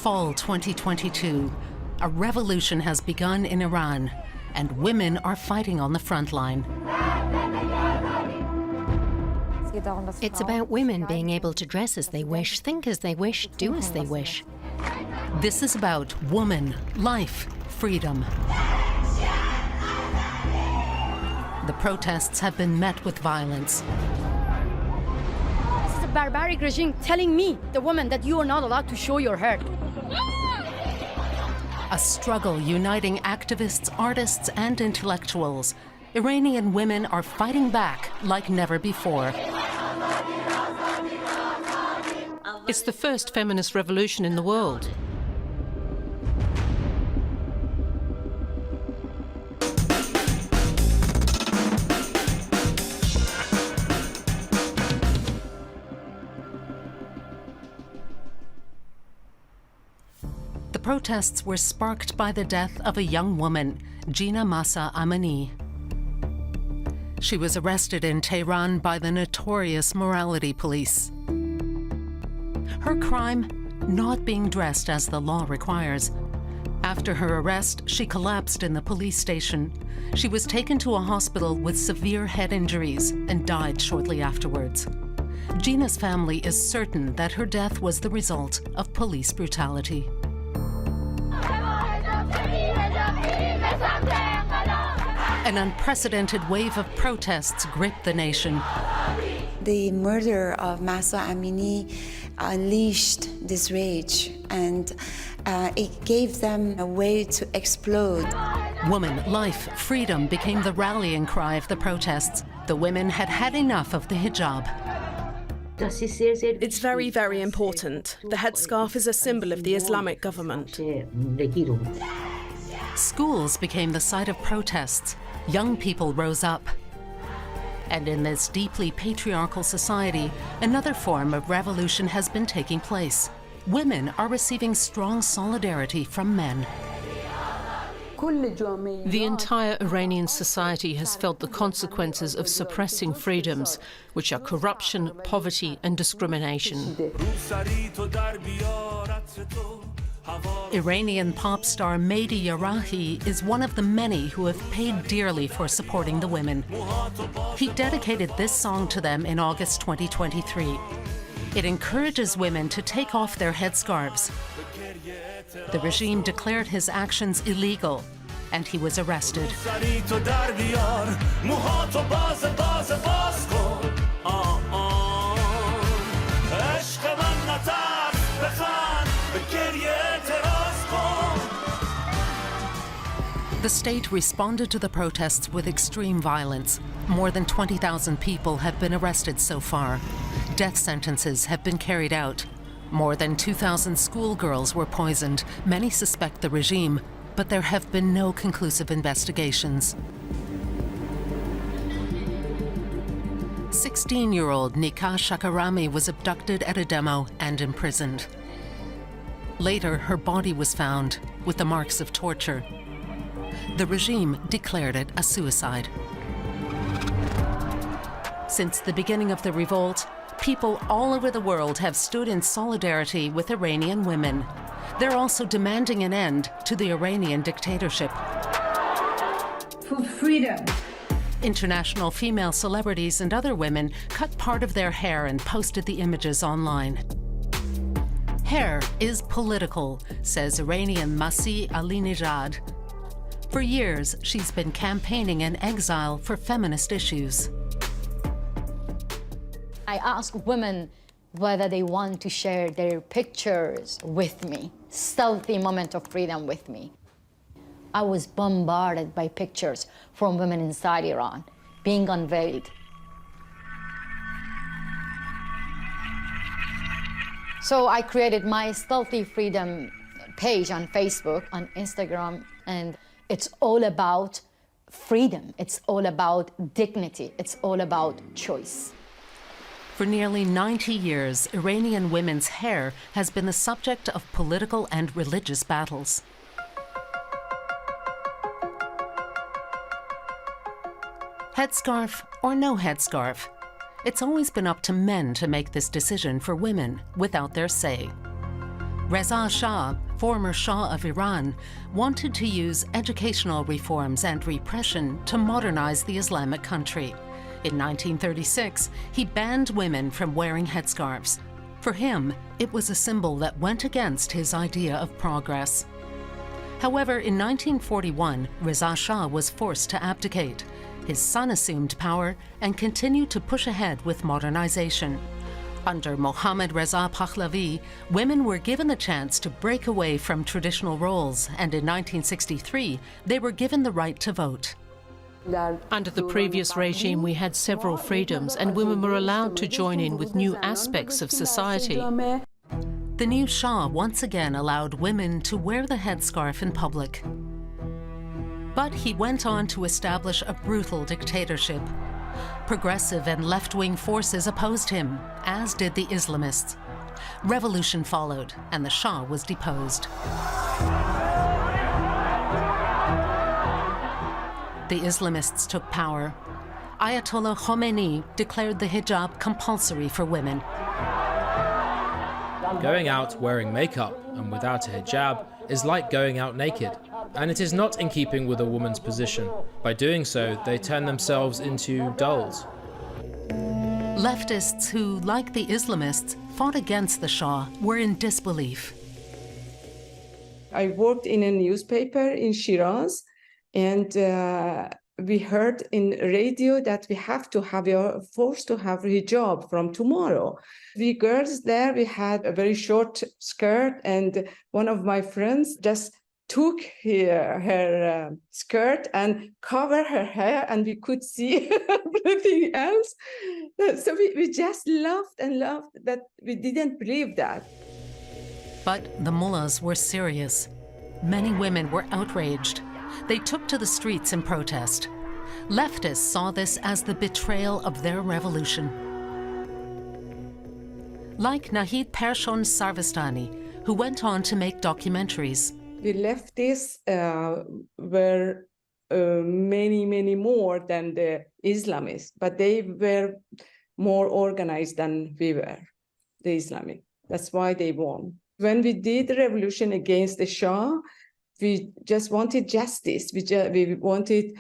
Fall 2022, a revolution has begun in Iran, and women are fighting on the front line. It's about women being able to dress as they wish, think as they wish, do as they wish. This is about woman, life, freedom. The protests have been met with violence. This is a barbaric regime telling me, the woman, that you are not allowed to show your hair. A struggle uniting activists, artists, and intellectuals. Iranian women are fighting back like never before. It's the first feminist revolution in the world. The protests were sparked by the death of a young woman, Gina Mahsa Amini. She was arrested in Tehran by the notorious morality police. Her crime, not being dressed as the law requires. After her arrest, she collapsed in the police station. She was taken to a hospital with severe head injuries and died shortly afterwards. Gina's family is certain that her death was the result of police brutality. An unprecedented wave of protests gripped the nation. The murder of Mahsa Amini unleashed this rage, and it gave them a way to explode. Woman, life, freedom became the rallying cry of the protests. The women had had enough of the hijab. It's very, very important. The headscarf is a symbol of the Islamic government. Schools became the site of protests. Young people rose up. And in this deeply patriarchal society, another form of revolution has been taking place. Women are receiving strong solidarity from men. The entire Iranian society has felt the consequences of suppressing freedoms, which are corruption, poverty, and discrimination. Iranian pop star Mehdi Yarahi is one of the many who have paid dearly for supporting the women. He dedicated this song to them in August 2023. It encourages women to take off their headscarves. The regime declared his actions illegal, and he was arrested. The state responded to the protests with extreme violence. More than 20,000 people have been arrested so far. Death sentences have been carried out. More than 2,000 schoolgirls were poisoned. Many suspect the regime, but there have been no conclusive investigations. 16-year-old Nikah Shakarami was abducted at a demo and imprisoned. Later, her body was found with the marks of torture. The regime declared it a suicide. Since the beginning of the revolt, people all over the world have stood in solidarity with Iranian women. They're also demanding an end to the Iranian dictatorship. For freedom. International female celebrities and other women cut part of their hair and posted the images online. Hair is political, says Iranian Masih Alinejad. For years, she's been campaigning in exile for feminist issues. I ask women whether they want to share their pictures with me, stealthy moment of freedom with me. I was bombarded by pictures from women inside Iran being unveiled. So I created my Stealthy Freedom page on Facebook, on Instagram, and it's all about freedom. It's all about dignity. It's all about choice. For nearly 90 years, Iranian women's hair has been the subject of political and religious battles. Headscarf or no headscarf, it's always been up to men to make this decision for women without their say. Reza Shah, former Shah of Iran, wanted to use educational reforms and repression to modernize the Islamic country. In 1936, he banned women from wearing headscarves. For him, it was a symbol that went against his idea of progress. However, in 1941, Reza Shah was forced to abdicate. His son assumed power and continued to push ahead with modernization. Under Mohammad Reza Pahlavi, women were given the chance to break away from traditional roles, and in 1963, they were given the right to vote. Under the previous regime, we had several freedoms, and women were allowed to join in with new aspects of society. The new Shah once again allowed women to wear the headscarf in public. But he went on to establish a brutal dictatorship. Progressive and left-wing forces opposed him, as did the Islamists. Revolution followed, and the Shah was deposed. The Islamists took power. Ayatollah Khomeini declared the hijab compulsory for women. Going out wearing makeup and without a hijab is like going out naked, and it is not in keeping with a woman's position. By doing so, they turn themselves into dolls. Leftists who, like the Islamists, fought against the Shah were in disbelief. I worked in a newspaper in Shiraz, and we heard in radio that we have to have forced to have hijab from tomorrow. We girls there, we had a very short skirt, and one of my friends just took her skirt and covered her hair, and we could see everything else. So we just laughed and laughed that we didn't believe that. But the mullahs were serious. Many women were outraged. They took to the streets in protest. Leftists saw this as the betrayal of their revolution. Like Nahid Pershon Sarvastani, who went on to make documentaries. The leftists were many more than the Islamists, but they were more organized than we were, the Islamic. That's why they won. When we did the revolution against the Shah, we just wanted justice. We wanted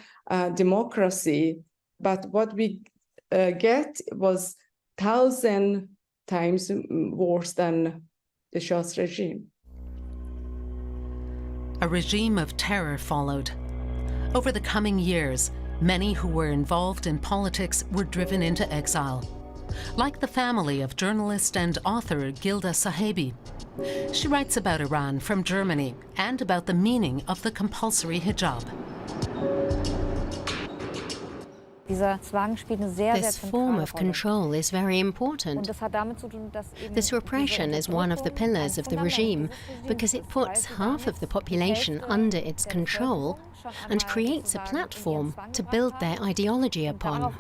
democracy. But what we get was 1,000 times worse than the Shah's regime. A regime of terror followed. Over the coming years, many who were involved in politics were driven into exile. Like the family of journalist and author Gilda Sahibi. She writes about Iran from Germany and about the meaning of the compulsory hijab. This form of control is very important. This repression is one of the pillars of the regime because it puts half of the population under its control and creates a platform to build their ideology upon.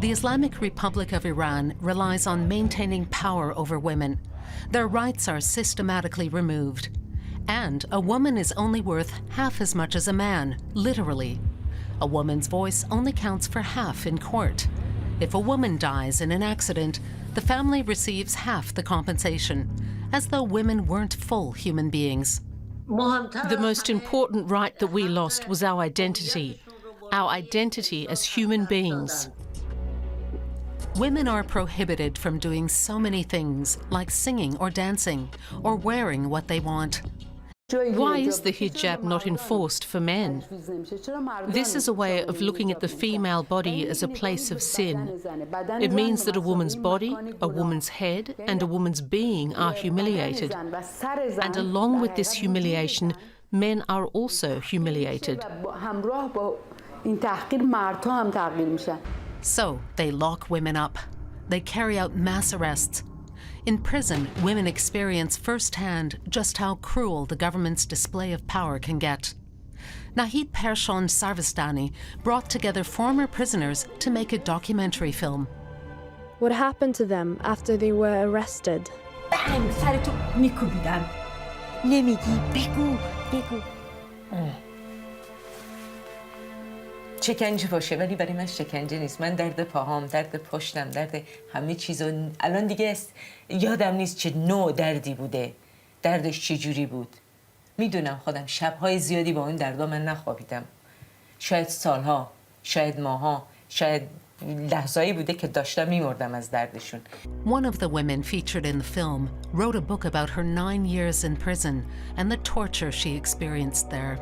The Islamic Republic of Iran relies on maintaining power over women. Their rights are systematically removed. And a woman is only worth half as much as a man, literally. A woman's voice only counts for half in court. If a woman dies in an accident, the family receives half the compensation, as though women weren't full human beings. The most important right that we lost was our identity as human beings. Women are prohibited from doing so many things, like singing or dancing, or wearing what they want. Why is the hijab not enforced for men? This is a way of looking at the female body as a place of sin. It means that a woman's body, a woman's head, and a woman's being are humiliated. And along with this humiliation, men are also humiliated. So they lock women up. They carry out mass arrests. In prison, women experience firsthand just how cruel the government's display of power can get. Nahid Pershon Sarvastani brought together former prisoners to make a documentary film. What happened to them after they were arrested? شکنجه باشه ولی برای من شکنجه نیست. من درد پاهام، درد پشتم، درد همه چیزو الان دیگه یادم نیست چه نوع دردی بوده، دردش چجوری بود. میدونم خودم شب‌های زیادی با اون دردا من نخوابیدم. شاید سالها، شاید ماها، شاید لحظه‌ای بوده که داشتم میمردم از دردشون. One of the women featured in the film wrote a book about her 9 years in prison and the torture she experienced there.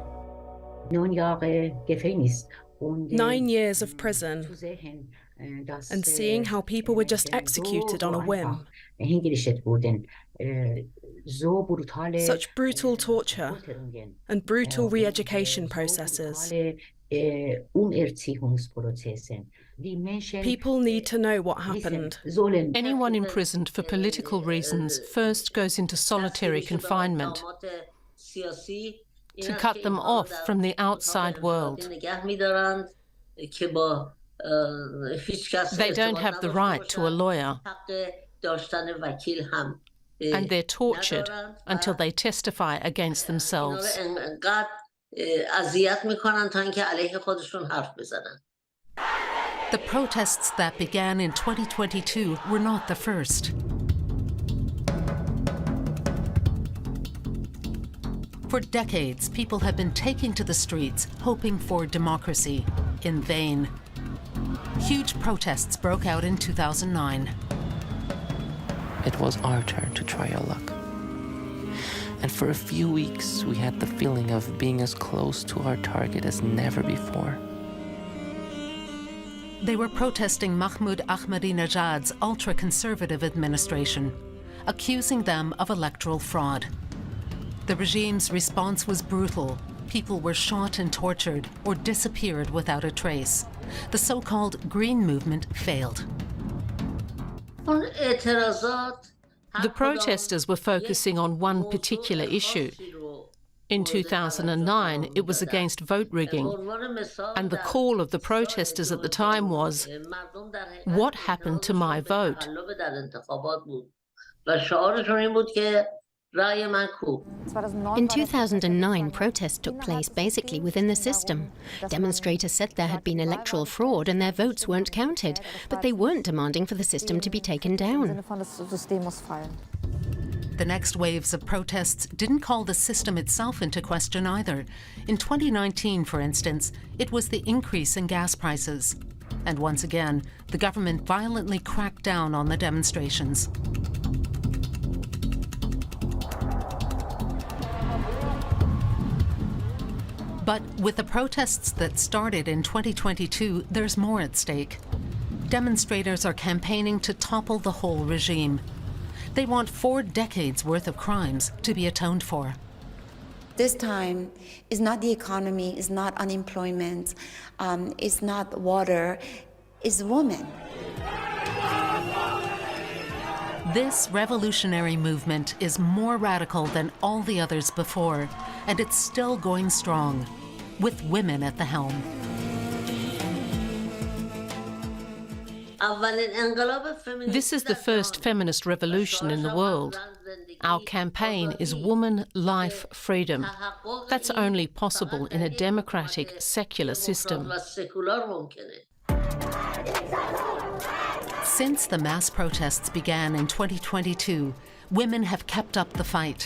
9 years of prison and seeing how people were just executed on a whim. Such brutal torture and brutal re-education processes. People need to know what happened. Anyone imprisoned for political reasons first goes into solitary confinement to cut them off from the outside world. They don't have the right to a lawyer, and they're tortured until they testify against themselves. The protests that began in 2022 were not the first. For decades, people have been taking to the streets hoping for democracy. In vain. Huge protests broke out in 2009. It was our turn to try our luck. And for a few weeks, we had the feeling of being as close to our target as never before. They were protesting Mahmoud Ahmadinejad's ultra-conservative administration, accusing them of electoral fraud. The regime's response was brutal. People were shot and tortured or disappeared without a trace. The so-called Green Movement failed. The protesters were focusing on one particular issue. In 2009, it was against vote rigging, and the call of the protesters at the time was, "What happened to my vote?" In 2009, protests took place basically within the system. Demonstrators said there had been electoral fraud and their votes weren't counted, but they weren't demanding for the system to be taken down. The next waves of protests didn't call the system itself into question either. In 2019, for instance, it was the increase in gas prices. And once again, the government violently cracked down on the demonstrations. But with the protests that started in 2022, there's more at stake. Demonstrators are campaigning to topple the whole regime. They want 4 decades worth of crimes to be atoned for. This time is not the economy, is not unemployment, it's not water, it's women. This revolutionary movement is more radical than all the others before, and it's still going strong, with women at the helm. This is the first feminist revolution in the world. Our campaign is Woman, Life, Freedom. That's only possible in a democratic, secular system. Since the mass protests began in 2022, women have kept up the fight.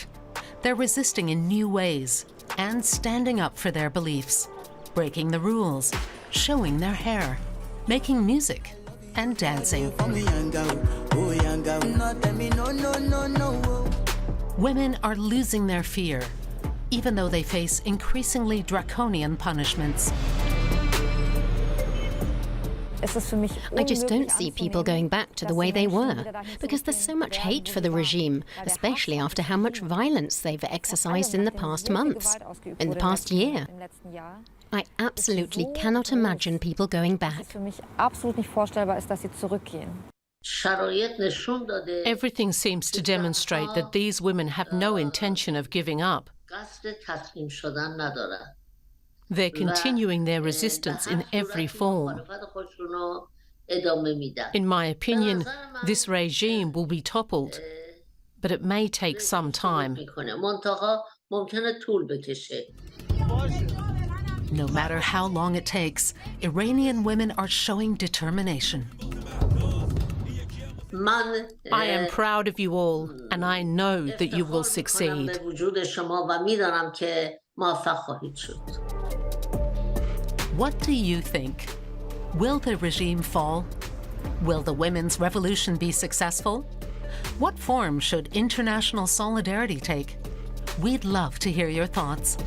They're resisting in new ways and standing up for their beliefs, breaking the rules, showing their hair, making music, and dancing. Women are losing their fear, even though they face increasingly draconian punishments. I just don't see people going back to the way they were, because there's so much hate for the regime, especially after how much violence they've exercised in the past months, in the past year. I absolutely cannot imagine people going back. Everything seems to demonstrate that these women have no intention of giving up. They're continuing their resistance in every form. In my opinion, this regime will be toppled, but it may take some time. No matter how long it takes, Iranian women are showing determination. I am proud of you all, and I know that you will succeed. What do you think? Will the regime fall? Will the women's revolution be successful? What form should international solidarity take? We'd love to hear your thoughts.